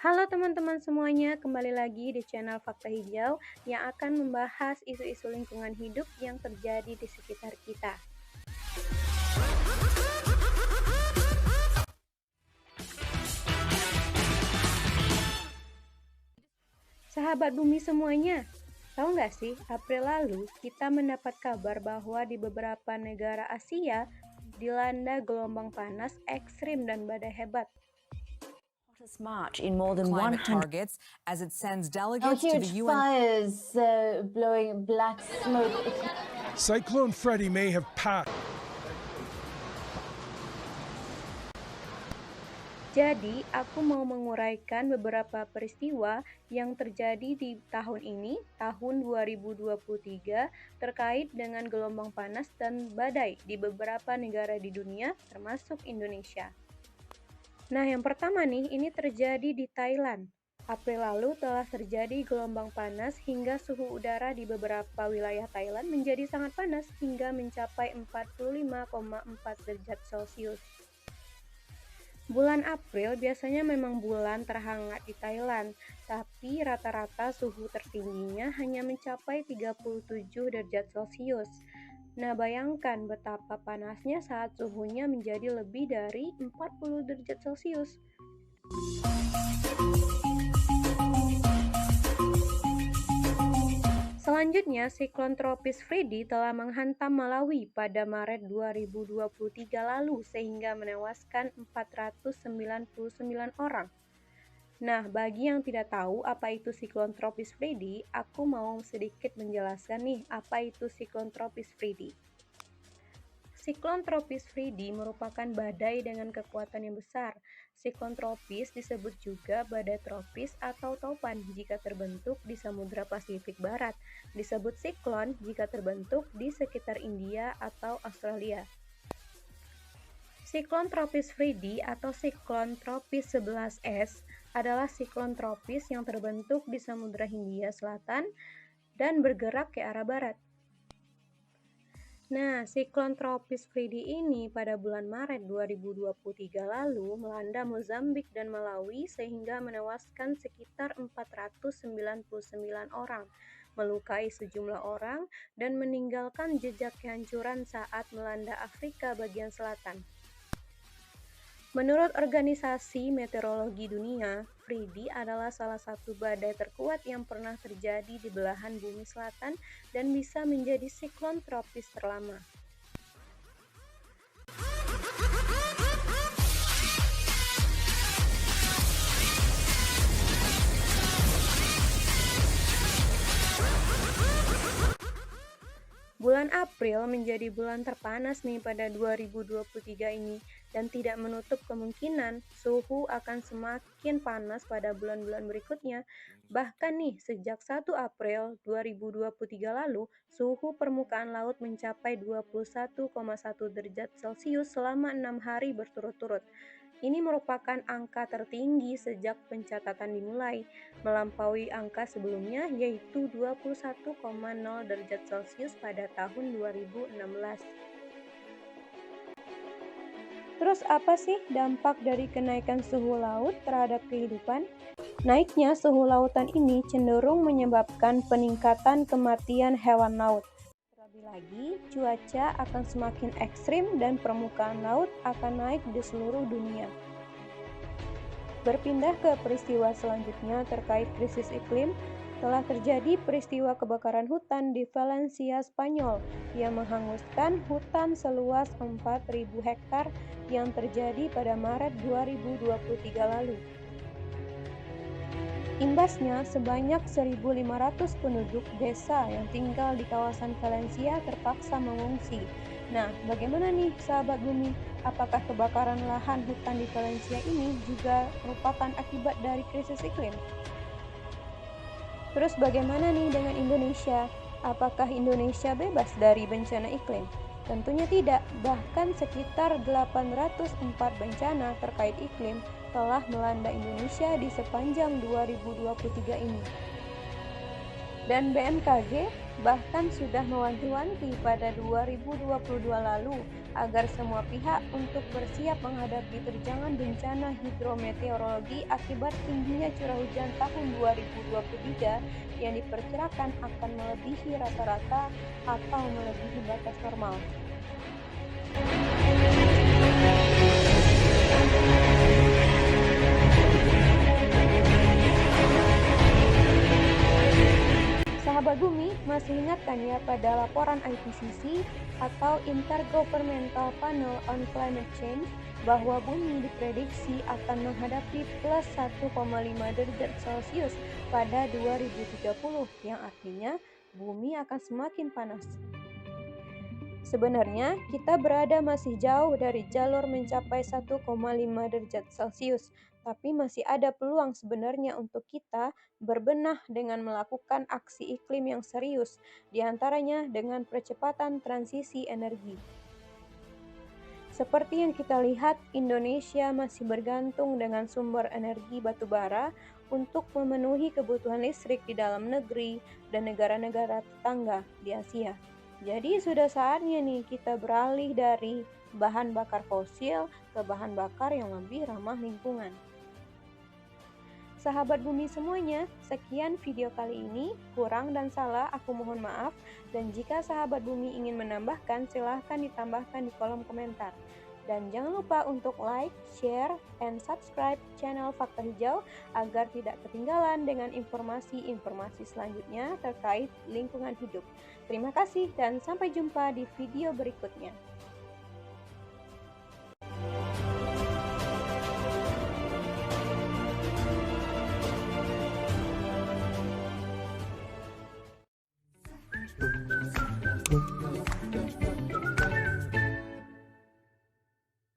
Halo teman-teman semuanya, kembali lagi di channel Fakta Hijau yang akan membahas isu-isu lingkungan hidup yang terjadi di sekitar kita. Sahabat bumi semuanya, tahu nggak sih, April lalu kita mendapat kabar bahwa di beberapa negara Asia dilanda gelombang panas ekstrim dan badai hebat. March in more than climate 100 targets as it sends Now, delegates to the huge UN. fires blowing black smoke. Cyclone Freddy may have passed. Jadi, aku mau menguraikan beberapa peristiwa yang terjadi di tahun ini, tahun 2023, terkait dengan gelombang panas dan badai di beberapa negara di dunia, termasuk Indonesia. Nah, yang pertama nih, ini terjadi di Thailand. April lalu telah terjadi gelombang panas hingga suhu udara di beberapa wilayah Thailand menjadi sangat panas hingga mencapai 45,4 derajat Celcius. Bulan April biasanya memang bulan terhangat di Thailand, tapi rata-rata suhu tertingginya hanya mencapai 37 derajat Celcius. Nah, bayangkan betapa panasnya saat suhunya menjadi lebih dari 40 derajat Celcius. Selanjutnya, siklon tropis Freddy telah menghantam Malawi pada Maret 2023 lalu sehingga menewaskan 499 orang. Nah, bagi yang tidak tahu apa itu siklon tropis Freddy, aku mau sedikit menjelaskan nih apa itu siklon tropis Freddy. Siklon tropis Freddy merupakan badai dengan kekuatan yang besar. Siklon tropis disebut juga badai tropis atau topan jika terbentuk di Samudra Pasifik Barat. Disebut siklon jika terbentuk di sekitar India atau Australia. Siklon tropis Freddy atau siklon tropis 11S adalah siklon tropis yang terbentuk di Samudra Hindia Selatan dan bergerak ke arah barat. Nah, siklon tropis Freddy ini pada bulan Maret 2023 lalu melanda Mozambik dan Malawi sehingga menewaskan sekitar 499 orang, melukai sejumlah orang, dan meninggalkan jejak kehancuran saat melanda Afrika bagian selatan. Menurut Organisasi Meteorologi Dunia, Freddy adalah salah satu badai terkuat yang pernah terjadi di belahan bumi selatan dan bisa menjadi siklon tropis terlama. Bulan April menjadi bulan terpanas nih pada 2023 ini dan tidak menutup kemungkinan suhu akan semakin panas pada bulan-bulan berikutnya. Bahkan nih sejak 1 April 2023 lalu, suhu permukaan laut mencapai 21,1 derajat Celcius selama 6 hari berturut-turut. Ini merupakan angka tertinggi sejak pencatatan dimulai, melampaui angka sebelumnya yaitu 21,0 derajat Celcius pada tahun 2016. Terus apa sih dampak dari kenaikan suhu laut terhadap kehidupan? Naiknya suhu lautan ini cenderung menyebabkan peningkatan kematian hewan laut. Terlebih lagi, cuaca akan semakin ekstrim dan permukaan laut akan naik di seluruh dunia. Berpindah ke peristiwa selanjutnya terkait krisis iklim, telah terjadi peristiwa kebakaran hutan di Valencia, Spanyol yang menghanguskan hutan seluas 4.000 hektar yang terjadi pada Maret 2023 lalu. Imbasnya, sebanyak 1.500 penduduk desa yang tinggal di kawasan Valencia terpaksa mengungsi. Nah, bagaimana nih sahabat bumi? Apakah kebakaran lahan hutan di Valencia ini juga merupakan akibat dari krisis iklim? Terus bagaimana nih dengan Indonesia? Apakah Indonesia bebas dari bencana iklim? Tentunya tidak, bahkan sekitar 804 bencana terkait iklim telah melanda Indonesia di sepanjang 2023 ini. Dan BMKG bahkan sudah mewanti-wanti pada 2022 lalu agar semua pihak untuk bersiap menghadapi terjangan bencana hidrometeorologi akibat tingginya curah hujan tahun 2023 yang diperkirakan akan melebihi rata-rata atau melebihi batas normal. Sahabat Bumi, masih ingat kan ya pada laporan IPCC atau Intergovernmental Panel on Climate Change bahwa bumi diprediksi akan menghadapi plus 1,5 derajat Celcius pada 2030, yang artinya bumi akan semakin panas. Sebenarnya, kita berada masih jauh dari jalur mencapai 1,5 derajat Celcius, tapi masih ada peluang sebenarnya untuk kita berbenah dengan melakukan aksi iklim yang serius, diantaranya dengan percepatan transisi energi. Seperti yang kita lihat, Indonesia masih bergantung dengan sumber energi batu bara untuk memenuhi kebutuhan listrik di dalam negeri dan negara-negara tetangga di Asia. Jadi sudah saatnya nih kita beralih dari bahan bakar fosil ke bahan bakar yang lebih ramah lingkungan. Sahabat Bumi semuanya, sekian video kali ini. Kurang dan salah aku mohon maaf, dan jika sahabat Bumi ingin menambahkan silahkan ditambahkan di kolom komentar. Dan jangan lupa untuk like, share, and subscribe channel Fakta Hijau agar tidak ketinggalan dengan informasi-informasi selanjutnya terkait lingkungan hidup. Terima kasih dan sampai jumpa di video berikutnya.